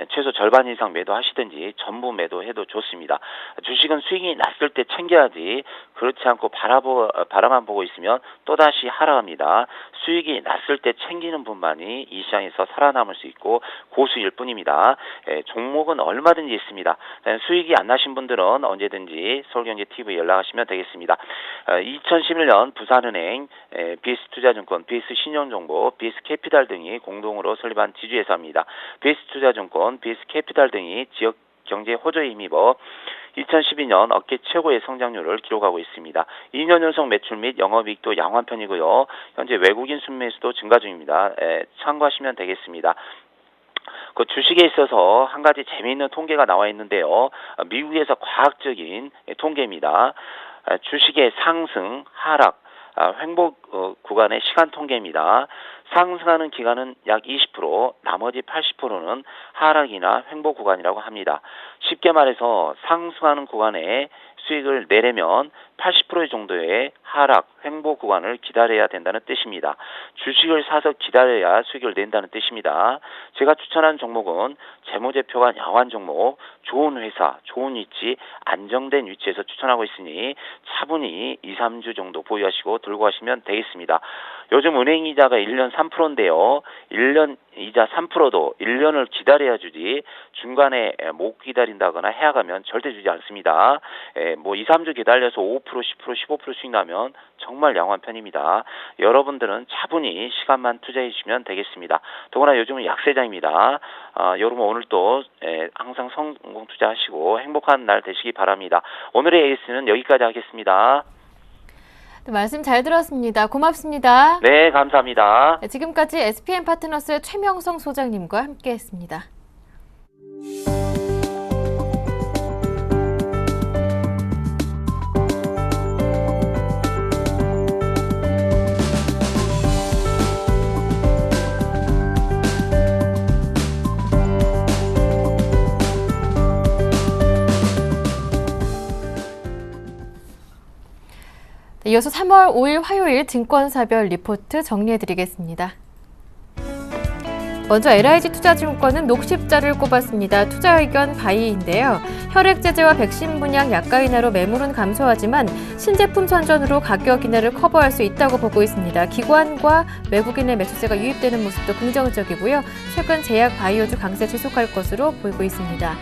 최소 절반 이상 매도하시든지 전부 매도해도 좋습니다. 주식은 수익이 났을 때 챙겨야지 그렇지 않고 바라만 보고 있으면 또다시 하락합니다. 수익이 났을 때 챙기는 분만이 이 시장에서 살아남을 수 있고 고수일 뿐입니다. 종목은 얼마든지 있습니다. 수익이 안 나신 분들은 언제든지 서울경제TV에 연락하시면 되겠습니다. 2011년 부산은행, BS투자증권, BS신용정보, BS캐피탈 등이 공동으로 설립한 지주회사입니다. BS투자증권, BS캐피탈 등이 지역 경제 호조에 힘입어 2012년 업계 최고의 성장률을 기록하고 있습니다. 2년 연속 매출 및 영업이익도 양호한 편이고요. 현재 외국인 순매수도 증가 중입니다. 참고하시면 되겠습니다. 그 주식에 있어서 한 가지 재미있는 통계가 나와 있는데요. 미국에서 과학적인 통계입니다. 주식의 상승, 하락, 횡보 구간의 시간 통계입니다. 상승하는 기간은 약 20%, 나머지 80%는 하락이나 횡보 구간이라고 합니다. 쉽게 말해서 상승하는 구간에 수익을 내려면 80% 정도의 하락, 횡보 구간을 기다려야 된다는 뜻입니다. 주식을 사서 기다려야 수익을 낸다는 뜻입니다. 제가 추천한 종목은 재무제표가 양호한 종목, 좋은 회사, 좋은 위치, 안정된 위치에서 추천하고 있으니 차분히 2, 3주 정도 보유하시고 들고 가시면 되겠습니다. 요즘 은행 이자가 1년 3%인데요. 1년 이자 3%도 1년을 기다려야 주지 중간에 못 기다린다거나 해약하면 절대 주지 않습니다. 2, 3주 기다려서 5%, 10%, 15% 수익 나면 정말 양호한 편입니다. 여러분들은 차분히 시간만 투자해 주시면 되겠습니다. 더구나 요즘은 약세장입니다. 여러분 오늘도 항상 성공 투자하시고 행복한 날 되시기 바랍니다. 오늘의 에이스는 여기까지 하겠습니다. 네, 말씀 잘 들었습니다. 고맙습니다. 네, 감사합니다. 네, 지금까지 SPM 파트너스의 최명성 소장님과 함께했습니다. 네, 이어서 3월 5일 화요일 증권사별 리포트 정리해드리겠습니다. 먼저 LIG투자증권은 녹십자를 꼽았습니다. 투자 의견 바이인데요. 혈액 제제와 백신 분양 약가 인하로 매물은 감소하지만 신제품 선전으로 가격 인하를 커버할 수 있다고 보고 있습니다. 기관과 외국인의 매수세가 유입되는 모습도 긍정적이고요. 최근 제약 바이오주 강세 지속할 것으로 보이고 있습니다.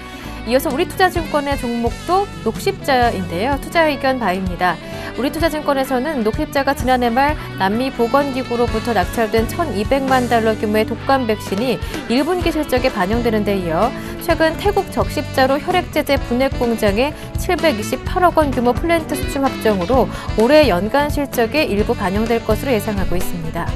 이어서 우리투자증권의 종목도 녹십자인데요. 투자 의견 바이입니다. 우리투자증권에서는 녹십자가 지난해 말 남미 보건기구로부터 낙찰된 1,200만 달러 규모의 독감 백신이 1분기 실적에 반영되는 데 이어 최근 태국 적십자로 혈액제제 분해 공장에 728억 원 규모 플랜트 수출 확정으로 올해 연간 실적에 일부 반영될 것으로 예상하고 있습니다.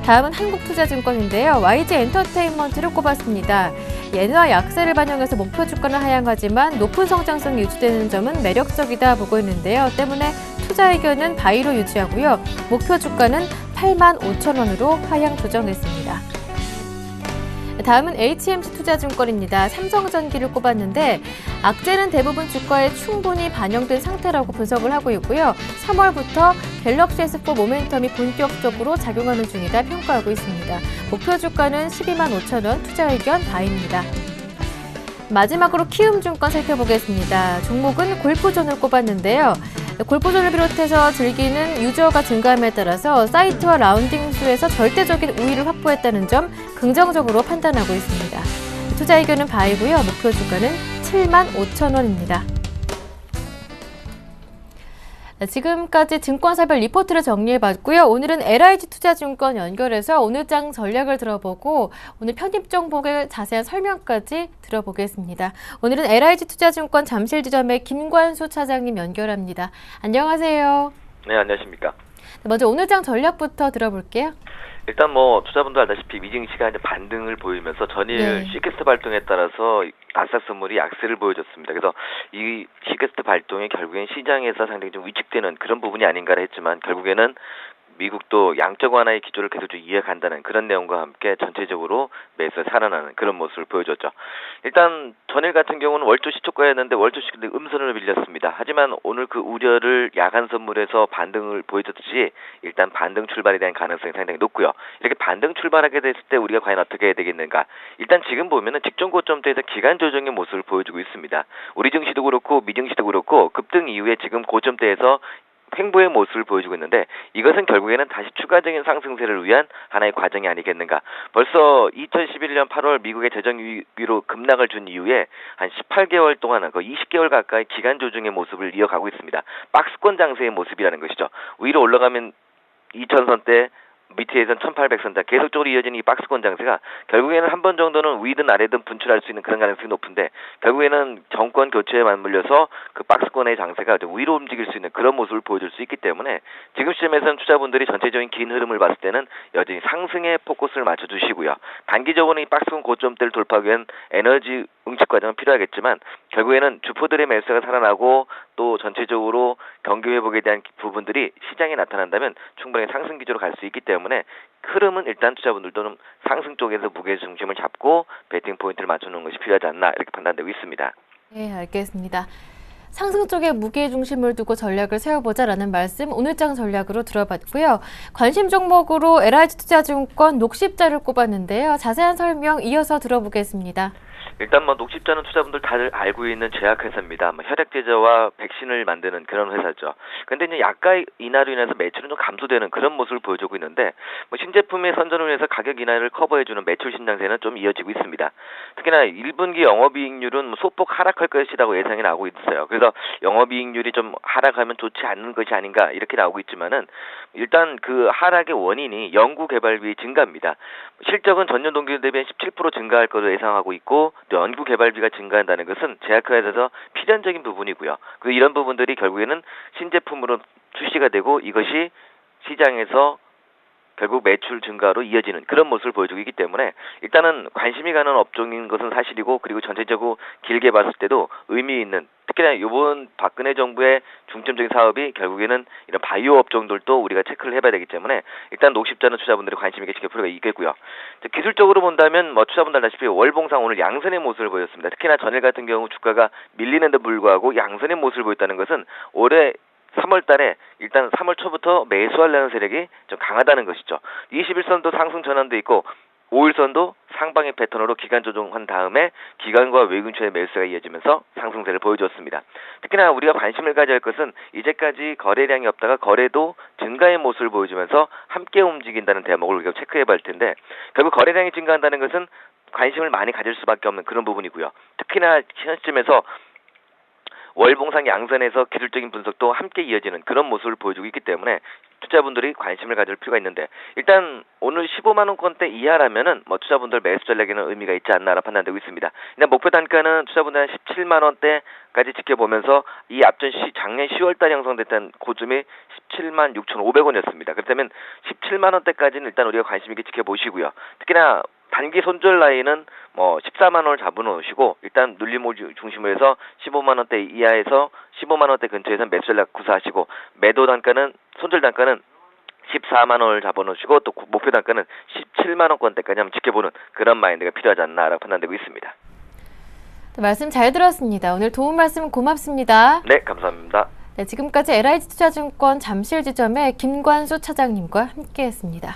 다음은 한국투자증권인데요. YG엔터테인먼트를 꼽았습니다. 예나 약세를 반영해서 목표 주가는 하향하지만 높은 성장성이 유지되는 점은 매력적이다 보고 있는데요. 때문에 투자 의견은 바이로 유지하고요. 목표 주가는 85,000원으로 하향 조정했습니다. 다음은 HMC 투자증권입니다. 삼성전기를 꼽았는데 악재는 대부분 주가에 충분히 반영된 상태라고 분석을 하고 있고요. 3월부터 갤럭시 S4 모멘텀이 본격적으로 작용하는 중이다 평가하고 있습니다. 목표 주가는 125,000원, 투자 의견 바입니다. 마지막으로 키움증권 살펴보겠습니다. 종목은 골프존을 꼽았는데요. 골프존을 비롯해서 즐기는 유저가 증가함에 따라서 사이트와 라운딩 수에서 절대적인 우위를 확보했다는 점 긍정적으로 판단하고 있습니다. 투자 의견은 바이고요. 목표 주가는 75,000원입니다. 지금까지 증권사별 리포트를 정리해봤고요. 오늘은 LIG투자증권 연결해서 오늘 장 전략을 들어보고 오늘 편입 종목의 자세한 설명까지 들어보겠습니다. 오늘은 LIG투자증권 잠실지점의 김관수 차장님 연결합니다. 안녕하세요. 네, 안녕하십니까. 먼저 오늘 장 전략부터 들어볼게요. 일단 뭐 투자분들 알다시피 미증시가 이제 반등을 보이면서 전일 시캐스트 발동에 따라서 나스닥 선물이 약세를 보여줬습니다. 그래서 이 시캐스트 발동이 결국엔 시장에서 상당히 좀 위축되는 그런 부분이 아닌가 했지만 결국에는 미국도 양적 완화의 기조를 계속 좀 이어간다는 그런 내용과 함께 전체적으로 매수에 살아나는 그런 모습을 보여줬죠. 일단 전일 같은 경우는 월조 시초가였는데 월조 시초가 음선을 빌렸습니다. 하지만 오늘 그 우려를 야간 선물에서 반등을 보여줬듯이 일단 반등 출발에 대한 가능성이 상당히 높고요. 이렇게 반등 출발하게 됐을 때 우리가 과연 어떻게 해야 되겠는가? 일단 지금 보면은 직전 고점대에서 기간 조정의 모습을 보여주고 있습니다. 우리 증시도 그렇고 미증시도 그렇고 급등 이후에 지금 고점대에서 횡보의 모습을 보여주고 있는데 이것은 결국에는 다시 추가적인 상승세를 위한 하나의 과정이 아니겠는가. 벌써 2011년 8월 미국의 재정 위기로 급락을 준 이후에 한 18개월 동안은 거의 20개월 가까이 기간 조정의 모습을 이어가고 있습니다. 박스권 장세의 모습이라는 것이죠. 위로 올라가면 2000선대 밑에선 1800선대 계속적으로 이어지는 이 박스권 장세가 결국에는 한 번 정도는 위든 아래든 분출할 수 있는 그런 가능성이 높은데 결국에는 정권 교체에 맞물려서 그 박스권의 장세가 위로 움직일 수 있는 그런 모습을 보여줄 수 있기 때문에 지금 시점에서는 투자분들이 전체적인 긴 흐름을 봤을 때는 여전히 상승에 포커스를 맞춰주시고요. 단기적으로는 이 박스권 고점대를 돌파하기 위한 에너지 응축 과정은 필요하겠지만 결국에는 주포들의 매수가 살아나고 또 전체적으로 경기 회복에 대한 부분들이 시장에 나타난다면 충분히 상승 기조로 갈 수 있기 때문에 흐름은 일단 투자분들도 좀 상승 쪽에서 무게 중심을 잡고 배팅 포인트를 맞추는 것이 필요하지 않나 이렇게 판단되고 있습니다. 네, 알겠습니다. 상승 쪽에 무게 중심을 두고 전략을 세워보자라는 말씀 오늘장 전략으로 들어봤고요. 관심 종목으로 LIG투자증권 녹십자를 꼽았는데요. 자세한 설명 이어서 들어보겠습니다. 일단 뭐 녹십자는 투자분들 다들 알고 있는 제약회사입니다. 뭐 혈액제제와 백신을 만드는 그런 회사죠. 근데 이제 약가 인하로 인해서 매출은 좀 감소되는 그런 모습을 보여주고 있는데 뭐 신제품의 선전을 해서 가격 인하를 커버해주는 매출 신장세는 좀 이어지고 있습니다. 특히나 1분기 영업이익률은 뭐 소폭 하락할 것이라고 예상이 나오고 있어요. 그래서 영업이익률이 좀 하락하면 좋지 않은 것이 아닌가 이렇게 나오고 있지만은 일단 그 하락의 원인이 연구개발비 증가입니다. 실적은 전년 동기 대비 17% 증가할 것으로 예상하고 있고 또 연구개발비가 증가한다는 것은 제약회사에서 필연적인 부분이고요. 그 이런 부분들이 결국에는 신제품으로 출시가 되고 이것이 시장에서 결국 매출 증가로 이어지는 그런 모습을 보여주고 있기 때문에 일단은 관심이 가는 업종인 것은 사실이고 그리고 전체적으로 길게 봤을 때도 의미 있는 특히나 이번 박근혜 정부의 중점적인 사업이 결국에는 이런 바이오 업종들도 우리가 체크를 해봐야 되기 때문에 일단 녹십자는 투자분들이 관심 있게 지킬 필요가 있겠고요. 기술적으로 본다면 뭐 투자분들 알다시피 월봉상 오늘 양선의 모습을 보였습니다. 특히나 전일 같은 경우 주가가 밀리는데 불구하고 양선의 모습을 보였다는 것은 올해 3월 달에 일단 3월 초부터 매수하려는 세력이 좀 강하다는 것이죠. 21선도 상승 전환도 있고 5일선도 상방의 패턴으로 기간 조정한 다음에 기관과 외국인의 매수가 이어지면서 상승세를 보여줬습니다. 특히나 우리가 관심을 가져야 할 것은 이제까지 거래량이 없다가 거래도 증가의 모습을 보여주면서 함께 움직인다는 대목을 우리가 체크해 볼 텐데, 결국 거래량이 증가한다는 것은 관심을 많이 가질 수밖에 없는 그런 부분이고요. 특히나 현시점에서 월봉상 양선에서 기술적인 분석도 함께 이어지는 그런 모습을 보여주고 있기 때문에 투자분들이 관심을 가질 필요가 있는데, 일단 오늘 15만 원권대 이하라면은 투자분들 매수 전략에는 의미가 있지 않나라 판단되고 있습니다. 일단 목표 단가는 투자분들 한 17만 원대까지 지켜보면서 이 앞전 작년 10월달 형성됐던 고점이 17만 6,500원이었습니다. 그렇다면 17만 원대까지는 일단 우리가 관심 있게 지켜보시고요. 특히나 단기 손절 라인은 14만 원을 잡아놓으시고 일단 눌림을 중심으로 해서 15만 원대 이하에서 15만 원대 근처에서 매수 전략 구사하시고, 매도 단가는 손절 단가는 14만 원을 잡아놓으시고 또 목표 단가는 17만 원권대까지 한번 지켜보는 그런 마인드가 필요하지 않나라고 판단되고 있습니다. 말씀 잘 들었습니다. 오늘 도움 말씀 고맙습니다. 네, 감사합니다. 네, 지금까지 LIG투자증권 잠실지점의 김관수 차장님과 함께했습니다.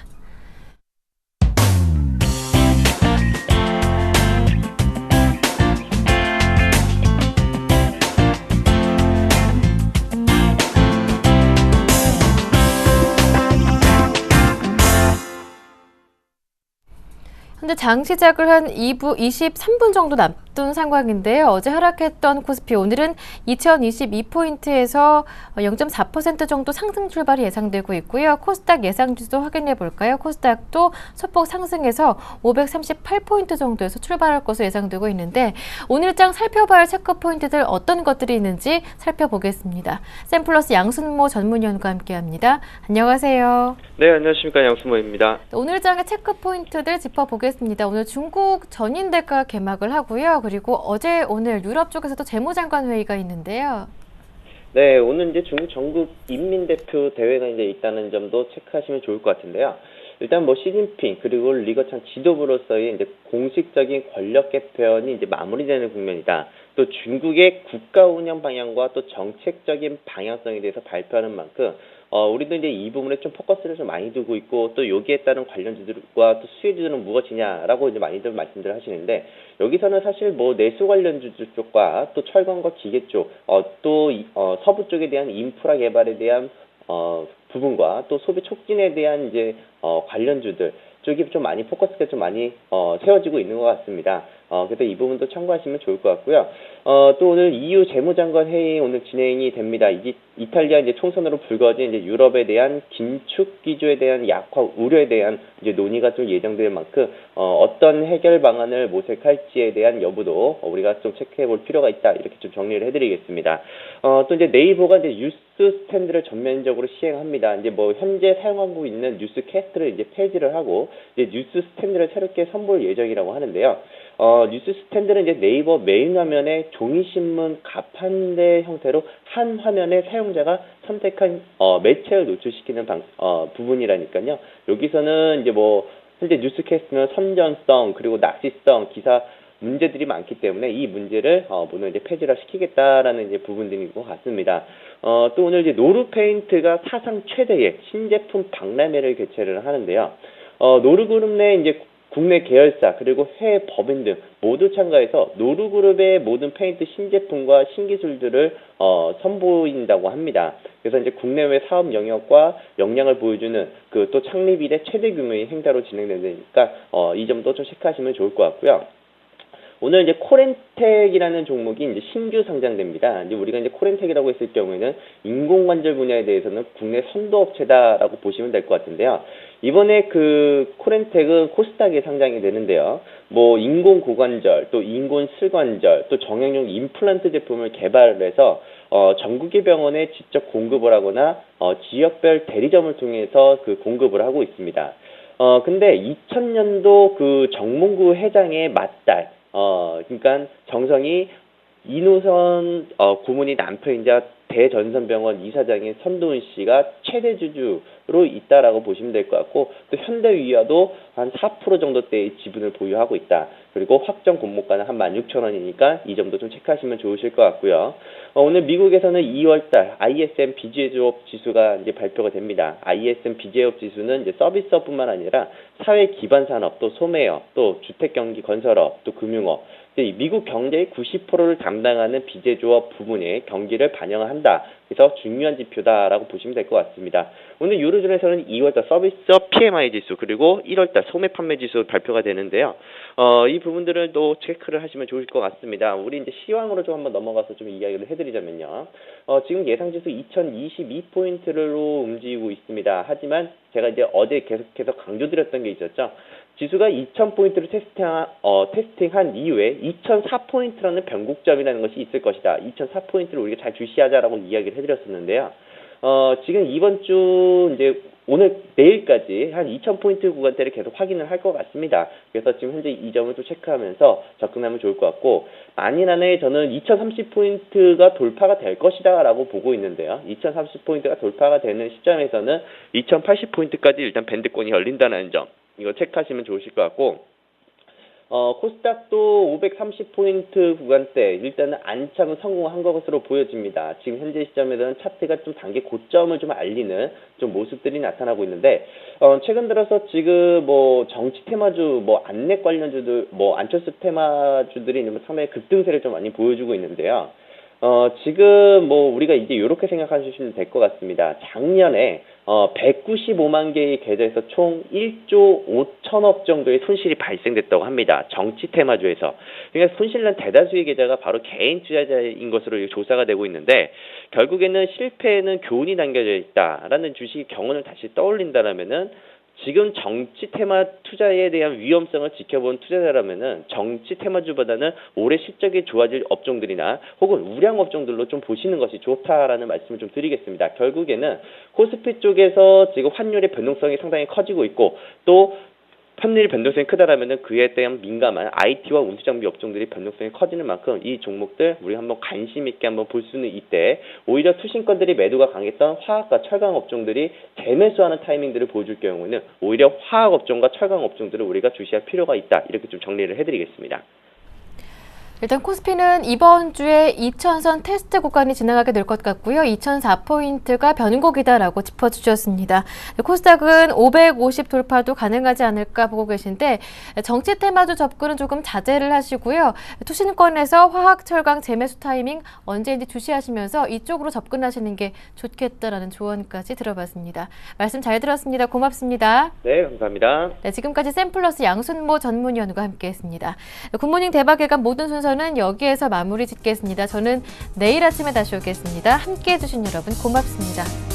현재 장 시작을 한 2부 23분 정도 남은 상황인데요. 어제 하락했던 코스피 오늘은 2022포인트에서 0.4% 정도 상승 출발이 예상되고 있고요. 코스닥 예상지수 확인해 볼까요? 코스닥도 소폭 상승해서 538포인트 정도에서 출발할 것으로 예상되고 있는데, 오늘 장 살펴봐야 할 체크 포인트들 어떤 것들이 있는지 살펴보겠습니다. 샘플러스 양순모 전문위원과 함께합니다. 안녕하세요. 네, 안녕하십니까. 양순모입니다. 오늘 장의 체크 포인트들 짚어보겠습니다. 오늘 중국 전인대가 개막을 하고요. 그리고 어제 오늘 유럽 쪽에서도 재무장관 회의가 있는데요. 네, 오늘 이제 중국 전국 인민대표 대회가 이제 있다는 점도 체크하시면 좋을 것 같은데요. 일단 시진핑 그리고 리거창 지도부로서의 이제 공식적인 권력 개편이 이제 마무리되는 국면이다. 또 중국의 국가 운영 방향과 또 정책적인 방향성에 대해서 발표하는 만큼 우리도 이제 이 부분에 좀 포커스를 좀 많이 두고 있고, 또 여기에 따른 관련주들과 또 수혜주들은 무엇이냐라고 이제 많이들 말씀들 하시는데, 여기서는 사실 내수 관련주들 쪽과 또 철강과 기계 쪽, 또 서부 쪽에 대한 인프라 개발에 대한 부분과 또 소비 촉진에 대한 이제 관련주들 쪽이 좀 많이 포커스가 좀 많이 세워지고 있는 것 같습니다. 그래서 이 부분도 참고하시면 좋을 것 같고요. 또 오늘 EU 재무장관 회의 오늘 진행이 됩니다. 이탈리아 이제 총선으로 불거진 이제 유럽에 대한 긴축 기조에 대한 약화 우려에 대한 이제 논의가 좀 예정될 만큼 어떤 해결 방안을 모색할지에 대한 여부도 우리가 좀 체크해 볼 필요가 있다. 이렇게 좀 정리를 해드리겠습니다. 또 이제 네이버가 이제 뉴스 스탠드를 전면적으로 시행합니다. 이제 현재 사용하고 있는 뉴스 캐스트를 이제 폐지를 하고 이제 뉴스 스탠드를 새롭게 선보일 예정이라고 하는데요. 뉴스 스탠드는 이제 네이버 메인 화면에 종이신문 가판대 형태로 한 화면에 사용자가 선택한 매체를 노출시키는 부분이라니까요. 여기서는 이제 현재 뉴스캐스트는 선전성 그리고 낚시성 기사 문제들이 많기 때문에 이 문제를 오늘 이제 폐지를 시키겠다라는 이제 부분들인 것 같습니다. 또 오늘 이제 노르페인트가 사상 최대의 신제품 박람회를 개최를 하는데요. 노르그룹 내 이제 국내 계열사 그리고 해외 법인 등 모두 참가해서 노르그룹의 모든 페인트 신제품과 신기술들을 선보인다고 합니다. 그래서 이제 국내외 사업 영역과 역량을 보여주는 또 창립 이래 최대 규모의 행사로 진행되니까 이 점도 좀 체크하시면 좋을 것 같고요. 오늘 이제 코렌텍이라는 종목이 이제 신규 상장됩니다. 이제 우리가 이제 코렌텍이라고 했을 경우에는 인공관절 분야에 대해서는 국내 선도 업체다라고 보시면 될 것 같은데요. 이번에 코렌텍은 코스닥에 상장이 되는데요. 인공 고관절, 또 인공 슬관절, 또 정형용 임플란트 제품을 개발해서 전국의 병원에 직접 공급을 하거나 지역별 대리점을 통해서 공급을 하고 있습니다. 근데 2000년도 정몽구 회장의 맏딸, 그러니까 정성이 이노선 고문이 남편이자 대전선병원 이사장인 선도훈 씨가 최대 주주로 있다라고 보시면 될 것 같고, 또 현대위아도 한 4% 정도대의 지분을 보유하고 있다. 그리고 확정 공모가는 한 16,000원이니까 이 점도 좀 체크하시면 좋으실 것 같고요. 오늘 미국에서는 2월달 ISM 비제조업 지수가 이제 발표가 됩니다. ISM 비제조업 지수는 이제 서비스업뿐만 아니라 사회 기반 산업, 또 소매업, 또 주택 경기 건설업, 또 금융업, 미국 경제의 90%를 담당하는 비제조업 부분의 경기를 반영한다. 그래서 중요한 지표다라고 보시면 될 것 같습니다. 오늘 유로존에서는 2월달 서비스업 PMI 지수 그리고 1월달 소매 판매 지수 발표가 되는데요. 이 부분들을 또 체크를 하시면 좋을 것 같습니다. 우리 이제 시황으로 좀 한번 넘어가서 좀 이야기를 해드리자면요. 지금 예상지수 2022포인트로 움직이고 있습니다. 하지만 제가 이제 어제 계속해서 강조드렸던 게 있었죠. 지수가 2000포인트를 테스팅한 이후에 2004포인트라는 변곡점이라는 것이 있을 것이다. 2004포인트를 우리가 잘 주시하자라고 이야기를 해드렸었는데요. 지금 이번 주 이제 오늘 내일까지 한 2000포인트 구간대를 계속 확인을 할 것 같습니다. 그래서 지금 현재 이 점을 또 체크하면서 접근하면 좋을 것 같고, 만일 안에 저는 2030포인트가 돌파가 될 것이다 라고 보고 있는데요. 2030포인트가 돌파가 되는 시점에서는 2080포인트까지 일단 밴드권이 열린다는 점, 이거 체크하시면 좋으실 것 같고, 코스닥도 530포인트 구간대 일단은 안착은 성공한 것으로 보여집니다. 지금 현재 시점에서는 차트가 좀 단계 고점을 좀 알리는 좀 모습들이 나타나고 있는데, 최근 들어서 지금 뭐 정치 테마주, 뭐 안내 관련주들, 뭐 안철수 테마주들이 상당히 급등세를 좀 많이 보여주고 있는데요. 지금 뭐 우리가 이제 이렇게 생각하시면 될 것 같습니다. 작년에 195만 개의 계좌에서 총 1조 5천억 정도의 손실이 발생됐다고 합니다. 정치 테마주에서. 그러니까 손실난 대다수의 계좌가 바로 개인 투자자인 것으로 조사가 되고 있는데, 결국에는 실패에는 교훈이 담겨져 있다라는 주식 경험을 다시 떠올린다라면은, 지금 정치 테마 투자에 대한 위험성을 지켜본 투자자라면은 정치 테마주보다는 올해 실적이 좋아질 업종들이나 혹은 우량 업종들로 좀 보시는 것이 좋다라는 말씀을 좀 드리겠습니다. 결국에는 코스피 쪽에서 지금 환율의 변동성이 상당히 커지고 있고, 또 환율 변동성이 크다라면은 그에 대한 민감한 IT와 운수장비 업종들이 변동성이 커지는 만큼 이 종목들 우리 한번 관심 있게 한번 볼 수는 있대. 오히려 투신권들이 매도가 강했던 화학과 철강 업종들이 재매수하는 타이밍들을 보여줄 경우는 오히려 화학 업종과 철강 업종들을 우리가 주시할 필요가 있다. 이렇게 좀 정리를 해드리겠습니다. 일단 코스피는 이번 주에 2000선 테스트 구간이 지나가게 될 것 같고요. 2004포인트가 변곡이다라고 짚어주셨습니다. 코스닥은 550 돌파도 가능하지 않을까 보고 계신데, 정치 테마주 접근은 조금 자제를 하시고요. 투신권에서 화학, 철강 재매수 타이밍 언제인지 주시하시면서 이쪽으로 접근하시는 게 좋겠다라는 조언까지 들어봤습니다. 말씀 잘 들었습니다. 고맙습니다. 네, 감사합니다. 네, 지금까지 샘플러스 양순모 전문위원과 함께했습니다. 굿모닝 대박 예감 모든 순서는 여기에서 마무리 짓겠습니다. 저는 내일 아침에 다시 오겠습니다. 함께해 주신 여러분 고맙습니다.